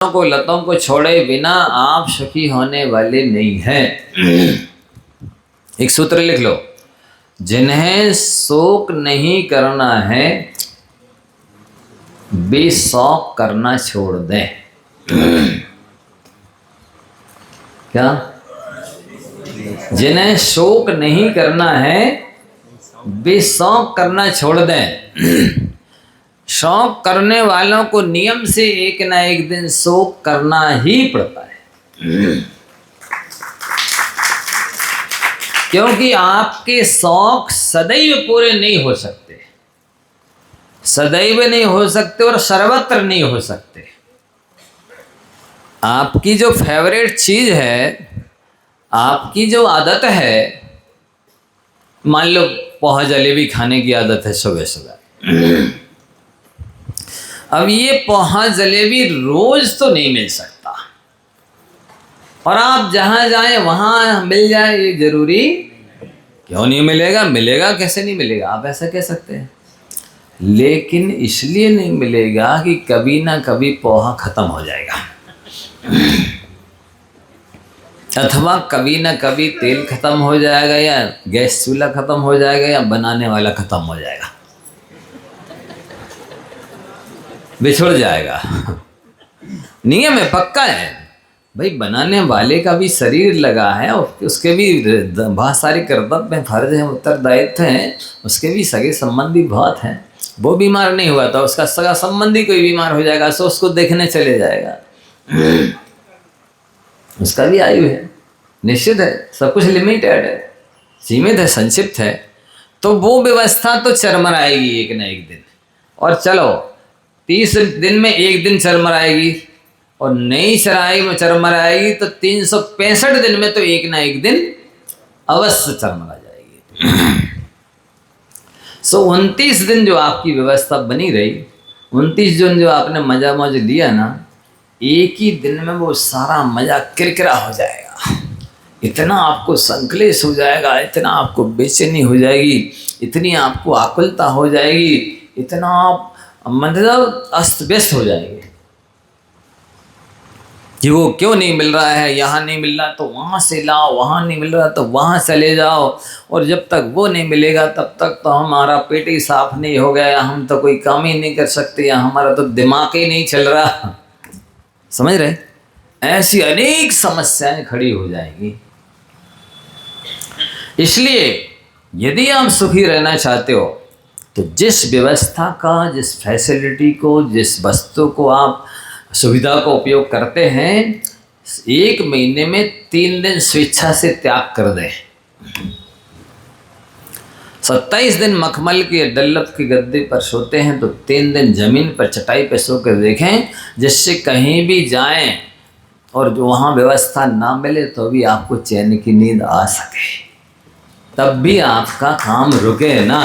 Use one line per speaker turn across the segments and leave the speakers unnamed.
को लतों को छोड़े बिना आप सुखी होने वाले नहीं हैं। एक सूत्र लिख लो, जिन्हें शोक नहीं करना है वे शौक करना छोड़ दें। क्या? जिन्हें शोक नहीं करना है वे शौक करना छोड़ दें। शौक करने वालों को नियम से एक ना एक दिन शोक करना ही पड़ता है, क्योंकि आपके शौक सदैव पूरे नहीं हो सकते, सदैव नहीं हो सकते और सर्वत्र नहीं हो सकते। आपकी जो फेवरेट चीज है, आपकी जो आदत है, मान लो पोहा जलेबी खाने की आदत है सुबह सुबह। अब ये पोहा जलेबी रोज तो नहीं मिल सकता, और आप जहां जाएं वहां मिल जाए ये जरूरी क्यों नहीं मिलेगा? मिलेगा, कैसे नहीं मिलेगा? आप ऐसा कह सकते हैं, लेकिन इसलिए नहीं मिलेगा कि कभी ना कभी पोहा खत्म हो जाएगा, अथवा कभी ना कभी तेल खत्म हो जाएगा, या गैस चूल्हा खत्म हो जाएगा, या बनाने वाला खत्म हो जाएगा, बिछुड़ जाएगा। नियम है, पक्का है भाई। बनाने वाले का भी शरीर लगा है और उसके भी बहुत सारे कर्तव्य फर्ज हैं, उत्तरदायित्व हैं, उसके भी सगे संबंधी बहुत हैं। वो बीमार नहीं हुआ था, उसका सगा संबंधी कोई बीमार हो जाएगा तो उसको देखने चले जाएगा। उसका भी आयु है, निश्चित है, सब कुछ लिमिटेड है, सीमित है, संक्षिप्त है। तो वो व्यवस्था तो चरमराएगी एक न एक दिन। और चलो 30 दिन में एक दिन चरमराएगी, और नई चरमराएगी तो 365 दिन में तो एक ना एक दिन अवश्य चरमरा जाएगी। 29 दिन जो आपकी व्यवस्था बनी रही, 29 दिन जो आपने मजा मौज लिया ना, एक ही दिन में वो सारा मजा किरकिरा हो जाएगा। इतना आपको संकलेश हो जाएगा, इतना आपको बेचैनी हो जाएगी, इतनी आपको आकुलता हो जाएगी, इतना आप मतलब अस्त व्यस्त हो जाएंगे कि वो क्यों नहीं मिल रहा है, यहाँ नहीं मिल रहा तो वहाँ से लाओ, वहाँ नहीं मिल रहा तो वहाँ चले जाओ, और जब तक वो नहीं मिलेगा तब तक तो हमारा पेट ही साफ नहीं हो गया, हम तो कोई काम ही नहीं कर सकते, या हमारा तो दिमाग ही नहीं चल रहा। समझ रहे? ऐसी अनेक समस्याएं खड़ी हो जाएंगी। इसलिए यदि आप सुखी रहना चाहते हो तो जिस व्यवस्था का, जिस फैसिलिटी को, जिस वस्तु को आप सुविधा का उपयोग करते हैं, 1 महीने में 3 दिन स्वेच्छा से त्याग कर दें। 27 दिन मखमल की डल्लत की गद्दे पर सोते हैं तो 3 दिन जमीन पर चटाई पर सो कर देखें, जिससे कहीं भी जाएं और जो वहाँ व्यवस्था ना मिले तो भी आपको चैन की नींद आ सके, तब भी आपका काम रुके ना,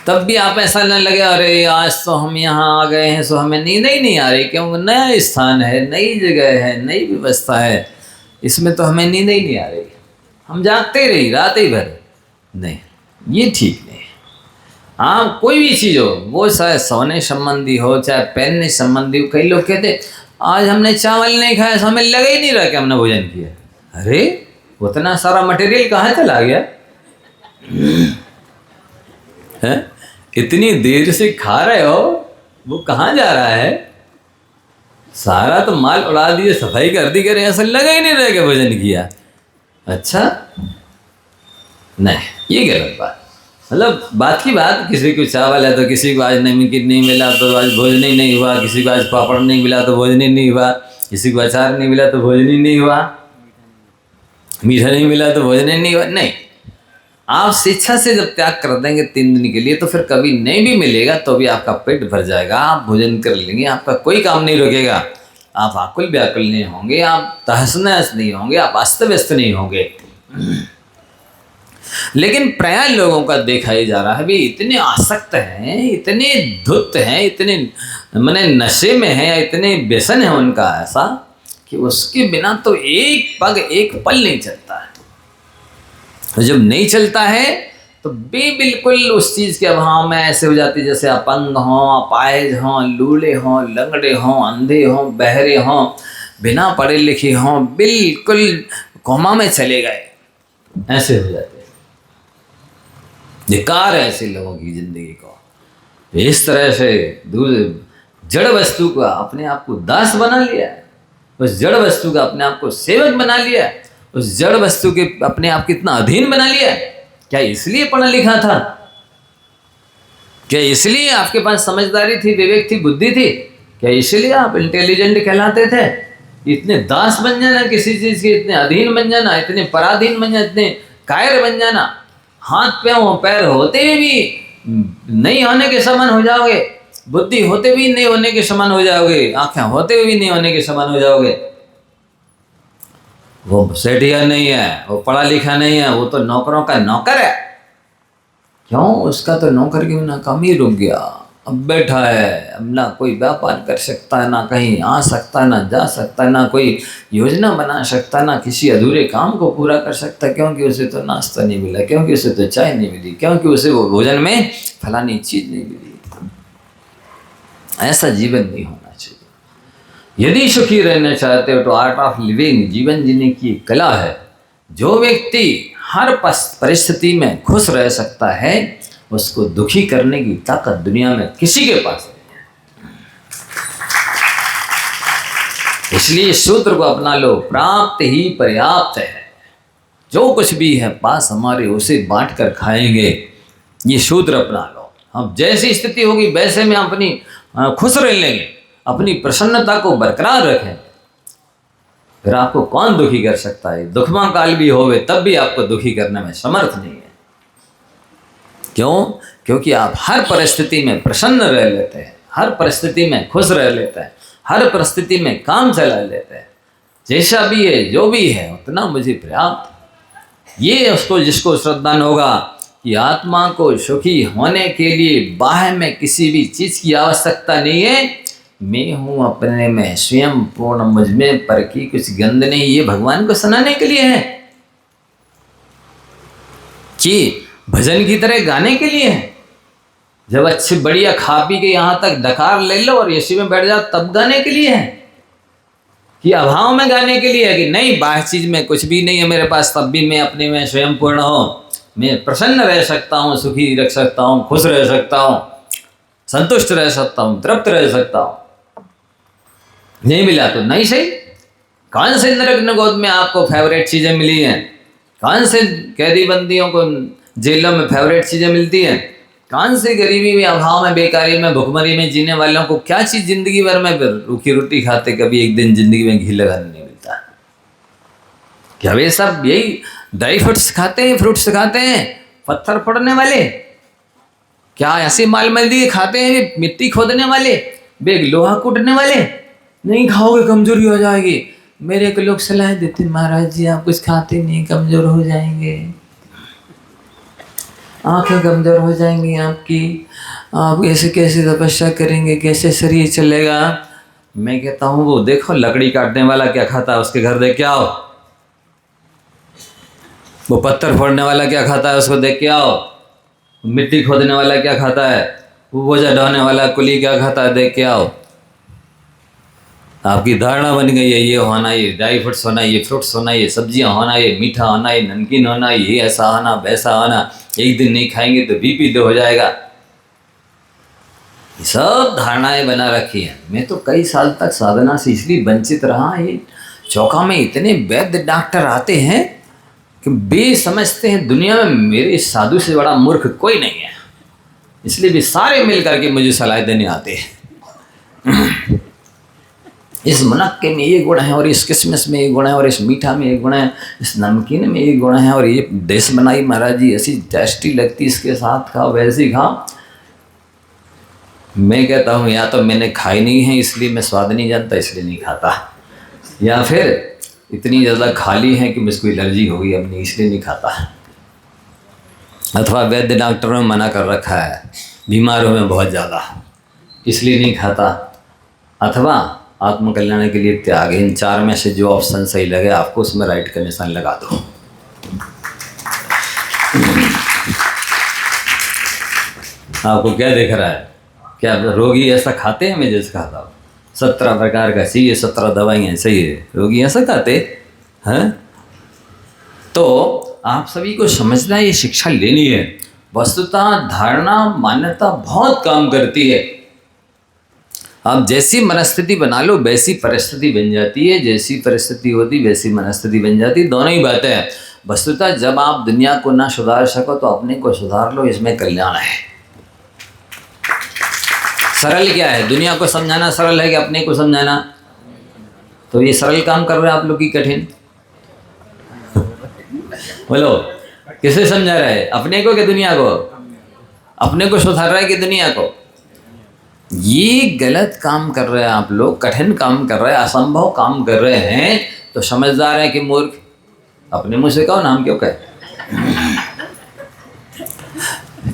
तब भी आप ऐसा न लगे अरे आज तो हम यहाँ आ गए हैं सो हमें नींद ही नहीं आ रही, क्योंकि नया स्थान है, नई जगह है, नई व्यवस्था है, इसमें तो हमें नींद ही नहीं आ रही, हम जागते रही रात ही भर। नहीं, ये ठीक नहीं। हाँ, कोई भी चीज़ हो, वो चाहे सोने संबंधी हो, चाहे पहनने संबंधी हो। कई लोग कहते आज हमने चावल नहीं खाया, हमें लगा ही नहीं रहा कि हमने भोजन किया। अरे उतना सारा मटेरियल कहाँ चला गया है? इतनी देर से खा रहे हो, वो कहाँ जा रहा है? सारा तो माल उड़ा दिए, सफाई कर दी, करे ऐसा लगा ही नहीं रहा कि भोजन किया। अच्छा नहीं, ये गलत बात। मतलब बात की बात, किसी को चावल है तो किसी को आज नमकीन नहीं मिला तो आज भोजन ही नहीं हुआ, किसी को आज पापड़ नहीं मिला तो भोजन ही नहीं हुआ, किसी को अचार नहीं मिला तो भोजन ही नहीं हुआ, मीठा नहीं मिला तो भोजन ही नहीं हुआ। नहीं, आप शिक्षा से जब त्याग कर देंगे 3 दिन के लिए, तो फिर कभी नहीं भी मिलेगा तो भी आपका पेट भर जाएगा, आप भोजन कर लेंगे, आपका कोई काम नहीं रुकेगा, आप आकुल व्याकुल नहीं होंगे, आप तहस नहस नहीं होंगे, आप अस्त व्यस्त नहीं होंगे। लेकिन प्राय लोगों का देखा ही जा रहा है भी, इतने आसक्त हैं, इतने धुत हैं, इतने माने नशे में हैं, इतने व्यसन है उनका ऐसा कि उसके बिना तो एक पग एक पल नहीं चलता है। जब नहीं चलता है तो भी बिल्कुल उस चीज़ के अभाव में ऐसे हो जाती जैसे अपंग हों, अपाहिज हों, लूले हों, लंगड़े हों, अंधे हों, बहरे हों, बिना पढ़े लिखे हों, बिल्कुल कोमा में चले गए, ऐसे हो जाते हैं। धिक्कार है ऐसे लोगों की जिंदगी को। इस तरह से जड़ वस्तु का अपने आप को दास बना लिया है, उस जड़ वस्तु का अपने आप को सेवक बना लिया है, उस जड़ वस्तु के अपने आप को इतना अधीन बना लिया है। क्या इसलिए पढ़ा लिखा था? क्या इसलिए आपके पास समझदारी थी, विवेक थी, बुद्धि थी? क्या इसलिए आप इंटेलिजेंट कहलाते थे? इतने दास बन जाना किसी चीज के, इतने अधीन बन जाना, इतने पराधीन बन जाना, इतने कायर बन जाना, हाथ पैर होते हुए भी नहीं होने के समान हो जाओगे, बुद्धि होते हुए नहीं होने के समान हो जाओगे, आंखें होते हुए नहीं होने के समान हो जाओगे। वो सेठिया नहीं है, वो पढ़ा लिखा नहीं है, वो तो नौकरों का नौकर है। क्यों? उसका तो नौकर की ना काम ही रुक गया, अब बैठा है, अब ना कोई व्यापार कर सकता है, ना कहीं आ सकता है, ना जा सकता है, ना कोई योजना बना सकता है, ना किसी अधूरे काम को पूरा कर सकता, क्योंकि उसे तो नाश्ता नहीं मिला, क्योंकि उसे तो चाय नहीं मिली, क्योंकि उसे वो भोजन में फलानी चीज नहीं मिली। ऐसा जीवन नहीं होना चाहिए। यदि सुखी रहना चाहते हो तो आर्ट ऑफ लिविंग, जीवन जीने की कला है। जो व्यक्ति हर परिस्थिति में खुश रह सकता है, उसको दुखी करने की ताकत दुनिया में किसी के पास नहीं है। इसलिए सूत्र को अपना लो, प्राप्त ही पर्याप्त है। जो कुछ भी है पास हमारे, उसे बांट कर खाएंगे, ये सूत्र अपना लो। हम जैसी स्थिति होगी वैसे में अपनी खुश रह लेंगे, अपनी प्रसन्नता को बरकरार रखें। फिर आपको कौन दुखी कर सकता है? दुखमा काल भी होवे तब भी आपको दुखी करने में समर्थ नहीं है। क्यों? क्योंकि आप हर परिस्थिति में प्रसन्न रह लेते हैं, हर परिस्थिति में खुश रह लेते हैं, हर परिस्थिति में काम चला लेते हैं। जैसा भी है, जो भी है, उतना मुझे पर्याप्त। ये उसको जिसको श्रद्धान होगा कि आत्मा को सुखी होने के लिए बाह्य में किसी भी चीज की आवश्यकता नहीं है, मैं हूं अपने में स्वयं पूर्ण, मुझ में पर की कुछ गंध नहीं, ये भगवान को सुनाने के लिए है कि भजन की तरह गाने के लिए है। जब अच्छी बढ़िया खा पी के यहाँ तक डकार ले लो और एसी में बैठ जाओ तब गाने के लिए है, कि अभाव में गाने के लिए है, कि नहीं बाह्य चीज में कुछ भी नहीं है मेरे पास, तब भी मैं अपने में स्वयं पूर्ण हूँ, मैं प्रसन्न रह सकता हूँ, सुखी रख सकता हूँ, खुश रह सकता हूँ, संतुष्ट रह सकता हूँ, तृप्त रह सकता हूँ। नहीं मिला तो नहीं सही। कौन से नरक नगोद में आपको फेवरेट चीजें मिली हैं? कौन से कैदी बंदियों को जेलों में फेवरेट चीजें मिलती हैं? कौन से गरीबी में, अभाव में, बेकारी में, भुखमरी में जीने वालों को क्या चीज जिंदगी भर में रूखी रोटी खाते, कभी एक दिन जिंदगी में घी लगाने नहीं मिलता? क्या वे सब यही ड्राई फ्रूट्स खाते हैं, फ्रूट्स खाते हैं, पत्थर फोड़ने वाले? क्या ऐसे माल मल्दी खाते हैं, मिट्टी खोदने वाले, बेग लोहा कूटने वाले? नहीं खाओगे कमजोरी हो जाएगी। मेरे को लोग सलाह देते, महाराज जी आप कुछ खाते नहीं, कमजोर हो जाएंगे, आंखें कमजोर हो जाएंगी आपकी, आप ऐसे कैसे तपस्या करेंगे, कैसे शरीर चलेगा? मैं कहता हूँ वो देखो लकड़ी काटने वाला क्या खाता है, उसके घर देख के आओ। वो पत्थर फोड़ने वाला क्या खाता है, उसको देख के आओ। मिट्टी खोदने वाला क्या खाता है, वो बोझा ढोने वाला कुली क्या खाता है, देख के आओ। आपकी धारणा बन गई है ये होना, ये ड्राई फ्रूट्स होना, ये फ्रूट्स होना, ये सब्जियां होना, ये मीठा होना, ये नमकीन होना, ये ऐसा होना वैसा होना, एक दिन नहीं खाएंगे तो बीपी लो हो जाएगा। ये सब धारणाएं बना रखी हैं। मैं तो कई साल तक साधना से इसलिए वंचित रहा। ये चौका में इतने वैद्य डॉक्टर आते हैं कि बे समझते हैं दुनिया में मेरे साधु से बड़ा मूर्ख कोई नहीं है, इसलिए भी सारे मिल करके मुझे सलाह देने आते हैं। इस मुनक्के में ये गुण है, और इस किशमिश में ये गुण है, और इस मीठा में ये गुण है, इस नमकीन में ये गुण है, और ये डिश बनाई महाराज जी ऐसी टेस्टी लगती, इसके साथ खाओ, वैसी खाओ। मैं कहता हूँ या तो मैंने खाई नहीं है इसलिए मैं स्वाद नहीं जानता इसलिए नहीं खाता, या फिर इतनी ज़्यादा खाली है कि मुझको एलर्जी हो गई अब नहीं इसलिए नहीं खाता, अथवा वैद्य डॉक्टरों ने मना कर रखा है बीमारों में बहुत ज़्यादा इसलिए नहीं खाता, अथवा आत्मकल्याण के लिए त्याग। इन चार में से जो ऑप्शन सही लगे आपको उसमें राइट का निशान लगा दो। आपको क्या दिख रहा है? क्या रोगी ऐसा खाते हैं? मैं जैसे खाता हूँ 17 प्रकार का चाहिए, 17 दवाइयाँ चाहिए, रोगी ऐसा खाते हैं? तो आप सभी को समझना, ये शिक्षा लेनी है। वस्तुतः धारणा मान्यता बहुत काम करती है। आप जैसी मनस्थिति बना लो वैसी परिस्थिति बन जाती है, जैसी परिस्थिति होती वैसी मनस्थिति बन जाती, दोनों ही बातें हैं। वस्तुतः जब आप दुनिया को ना सुधार सको तो अपने को सुधार लो, इसमें कल्याण है। सरल क्या है? दुनिया को समझाना सरल है कि अपने को समझाना? तो ये सरल काम कर रहे हैं आप लोग की कठिन। बोलो, किसे समझा रहा है? अपने को कि दुनिया को? अपने को सुधार रहा है कि दुनिया को? ये गलत काम कर रहे हैं आप लोग, कठिन काम कर रहे हैं, असंभव काम कर रहे हैं। तो समझदार है कि मूर्ख? अपने मुंह से कहो ना, हम क्यों कहें?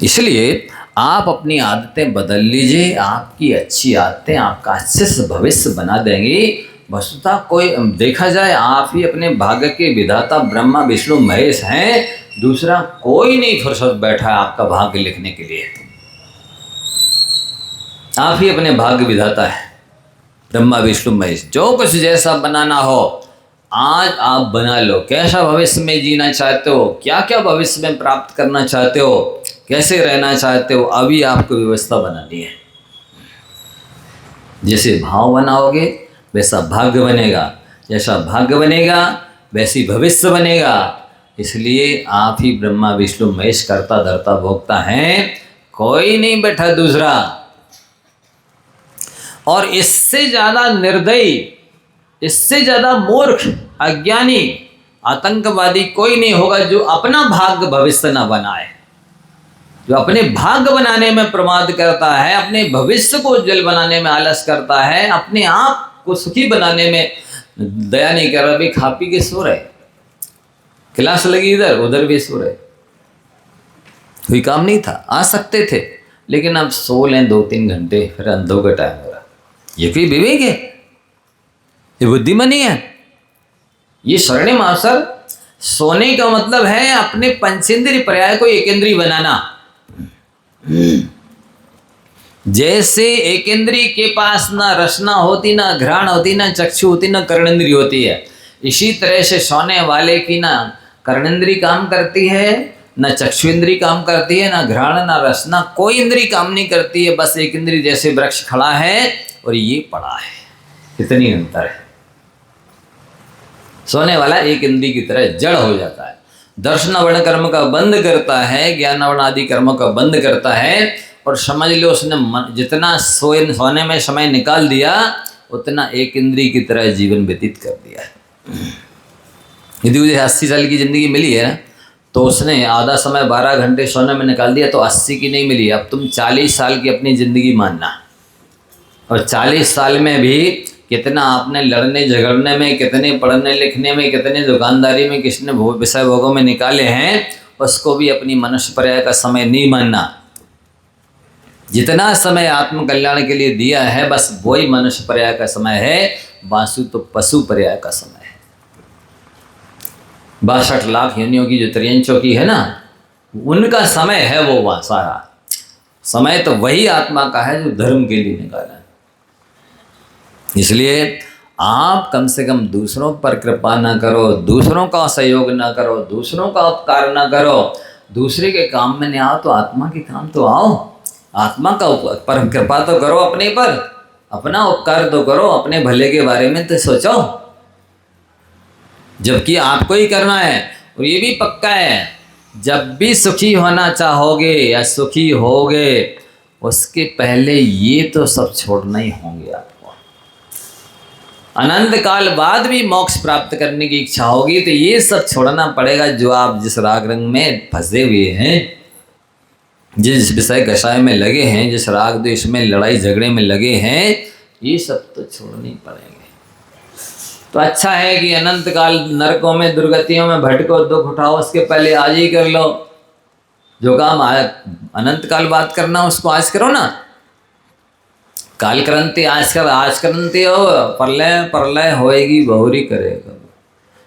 इसलिए आप अपनी आदतें बदल लीजिए। आपकी अच्छी आदतें आपका अच्छे से भविष्य बना देंगी। वस्तुतः कोई देखा जाए, आप ही अपने भाग्य के विधाता ब्रह्मा विष्णु महेश हैं। दूसरा कोई नहीं फुर्सत बैठा है आपका भाग्य लिखने के लिए। आप ही अपने भाग्य विधाता है, ब्रह्मा विष्णु महेश। जो कुछ जैसा बनाना हो आज आप बना लो। कैसा भविष्य में जीना चाहते हो, क्या क्या भविष्य में प्राप्त करना चाहते हो, कैसे रहना चाहते हो, अभी आपको व्यवस्था बनानी है। जैसे भाव बनाओगे वैसा भाग्य बनेगा, जैसा भाग्य बनेगा वैसी भविष्य बनेगा। इसलिए आप ही ब्रह्मा विष्णु महेश कर्ता धर्ता भोक्ता हैं, कोई नहीं बैठा दूसरा। और इससे ज़्यादा निर्दयी, इससे ज़्यादा मूर्ख, अज्ञानी, आतंकवादी कोई नहीं होगा जो अपना भाग्य भविष्य न बनाए, जो अपने भाग्य बनाने में प्रमाद करता है, अपने भविष्य को उज्जवल बनाने में आलस करता है, अपने आप को सुखी बनाने में दया नहीं कर रहा। भाई खा पी के सो रहे, क्लास लगी इधर उधर भी सो रहे, कोई काम नहीं था, आ सकते थे लेकिन अब सो लें 2-3 घंटे, फिर अंधों का टाइम हो रहा। ये कोई विवेक है? ये बुद्धिमानी है? ये स्वर्णिम अवसर। सोने का मतलब है अपने पंचेंद्रिय पर्याय को एकेंद्रीय बनाना। जैसे एकेंद्रीय के पास ना रसना होती, ना घ्राण होती, ना चक्षु होती, ना कर्णेंद्रिय होती है, इसी तरह से सोने वाले की ना कर्णेंद्रिय काम करती है, ना चक्षु इंद्रिय काम करती है, ना घ्राण, ना रसना, कोई इंद्रिय काम नहीं करती है। बस एक इंद्रिय जैसे वृक्ष खड़ा है और ये पड़ा है, कितनी अंतर है। सोने वाला एक इंद्रिय की तरह जड़ हो जाता है, दर्शन वर्ण कर्म का बंद करता है, ज्ञान वर्ण आदि कर्मों का बंद करता है। और समझ लो उसने जितना सोने में समय निकाल दिया उतना एक इंद्रिय की तरह जीवन व्यतीत कर दिया है। यदि मुझे 80 साल की ज़िंदगी मिली है तो उसने आधा समय 12 घंटे सोने में निकाल दिया, तो 80 की नहीं मिली। अब तुम 40 साल की अपनी ज़िंदगी मानना, और 40 साल में भी कितना आपने लड़ने झगड़ने में, कितने पढ़ने लिखने में, कितने दुकानदारी में, किसने विषय भोगों में निकाले हैं, उसको भी अपनी मनुष्य पर्याय का समय नहीं मानना। जितना समय आत्म कल्याण के लिए दिया है बस वही मनुष्य पर्याय का समय है, बासु तो पशु पर्याय का समय है। 62 लाख योनियों की जो त्रियंचों की है ना, उनका समय है वो, वहाँ सारा समय तो वही आत्मा का है जो धर्म के लिए निकाला है। इसलिए आप कम से कम दूसरों पर कृपा ना करो, दूसरों का सहयोग ना करो, दूसरों का उपकार ना करो। दूसरे के काम में नहीं आओ तो आत्मा के काम तो आओ। आत्मा का पर कृपा तो करो अपने पर, अपना उपकार तो करो, अपने भले के बारे में तो सोचो, जबकि आपको ही करना है। और ये भी पक्का है, जब भी सुखी होना चाहोगे या सुखी होगे उसके पहले ये तो सब छोड़ना ही होंगे आपको। अनंत काल बाद भी मोक्ष प्राप्त करने की इच्छा होगी तो ये सब छोड़ना पड़ेगा जो आप जिस राग रंग में फंसे हुए हैं, जिस विषय कषाय में लगे हैं, जिस राग द्वेष में लड़ाई झगड़े में लगे हैं, ये सब तो छोड़ने पड़ेंगे। तो अच्छा है कि अनंत काल नरकों में दुर्गतियों में भटको, दुख उठाओ, उसके पहले आज ही कर लो। जो काम अनंत काल बात करना उसको आज करो ना। काल करंती आज कर, आज करंती हो, प्रलय प्रलय होएगी बहुरी करेगा।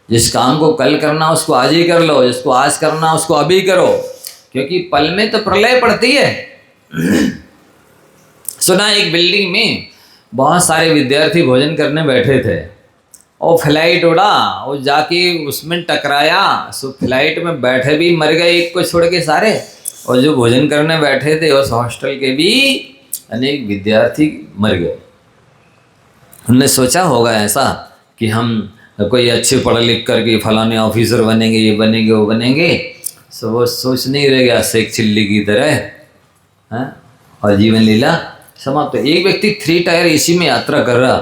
जिस काम को कल करना उसको आज ही कर लो, जिसको आज करना उसको अभी करो, क्योंकि पल में तो प्रलय पड़ती है। सुना एक बिल्डिंग में बहुत सारे विद्यार्थी भोजन करने बैठे थे और फ्लाइट उड़ा और जाके उसमें टकराया। सो फ्लाइट में बैठे भी मर गए एक को छोड़ के सारे, और जो भोजन करने बैठे थे उस हॉस्टल के भी अनेक विद्यार्थी मर गए। उनने सोचा होगा ऐसा कि हम कोई अच्छे पढ़ लिख करके फलाने ऑफिसर बनेंगे, ये बनेंगे वो बनेंगे। सो वो सोच नहीं रह गया शेख चिल्ली की तरह, हैं, और जीवन लीला समाप्त। एक व्यक्ति 3 टायर एसी में यात्रा कर रहा,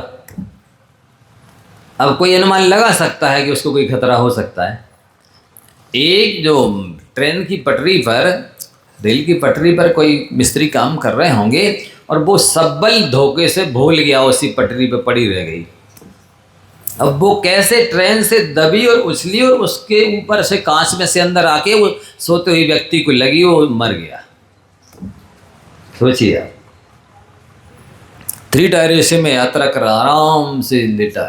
अब कोई अनुमान लगा सकता है कि उसको कोई खतरा हो सकता है। एक जो ट्रेन की पटरी पर, रेल की पटरी पर कोई मिस्त्री काम कर रहे होंगे और वो सब्बल धोखे से भूल गया, उसी पटरी पे पड़ी रह गई। अब वो कैसे ट्रेन से दबी और उछली और उसके ऊपर से कांच में से अंदर आके वो सोते हुए व्यक्ति को लगी, वो मर गया। सोचिए आप, 3 टायर एसी में यात्रा कर आराम से लेटा,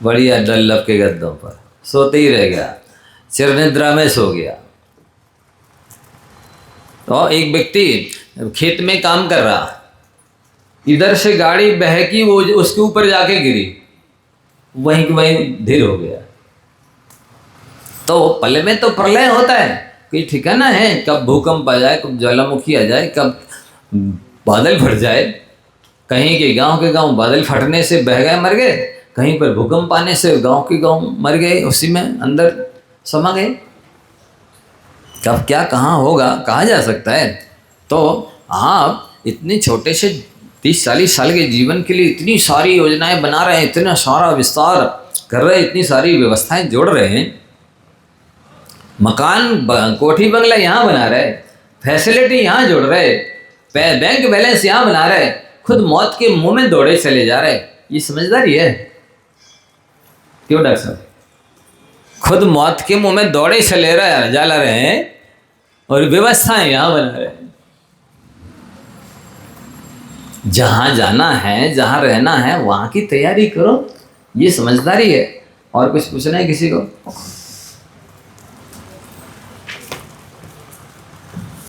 बढ़िया डल्लप के गद्दों पर सोते ही रह गया, चिर निद्रा में सो गया। तो एक व्यक्ति खेत में काम कर रहा, इधर से गाड़ी बहकी, वो उसके ऊपर जाके गिरी, वहीं के वहीं ढेर हो गया। तो पल में तो प्रलय होता है, कोई ठिकाना है, कब भूकंप आ जाए, कब ज्वालामुखी आ जाए, कब बादल फट जाए। कहीं के गांव बादल फटने से बह गए, मर गए, कहीं पर भूकंप आने से गांव के गांव मर गए, उसी में अंदर समा गए। कब क्या कहाँ होगा कहा जा सकता है। तो आप इतने छोटे से 30-40 साल के जीवन के लिए इतनी सारी योजनाएं बना रहे हैं, इतना सारा विस्तार कर रहे हैं, इतनी सारी व्यवस्थाएं जोड़ रहे हैं, मकान कोठी बंगला यहाँ बना रहे, फैसिलिटी यहाँ जोड़ रहे, बैंक बैलेंस यहाँ बना रहे, खुद मौत के मुंह में दौड़े चले जा रहे। ये समझदारी है? क्यों डॉक्टर साहब? खुद मौत के मुंह में दौड़े चले जा रहे हैं और व्यवस्थाएं यहाँ बना रहे हैं। जहाँ जाना है, जहाँ रहना है, वहाँ की तैयारी करो, ये समझदारी है। और कुछ पूछना है किसी को?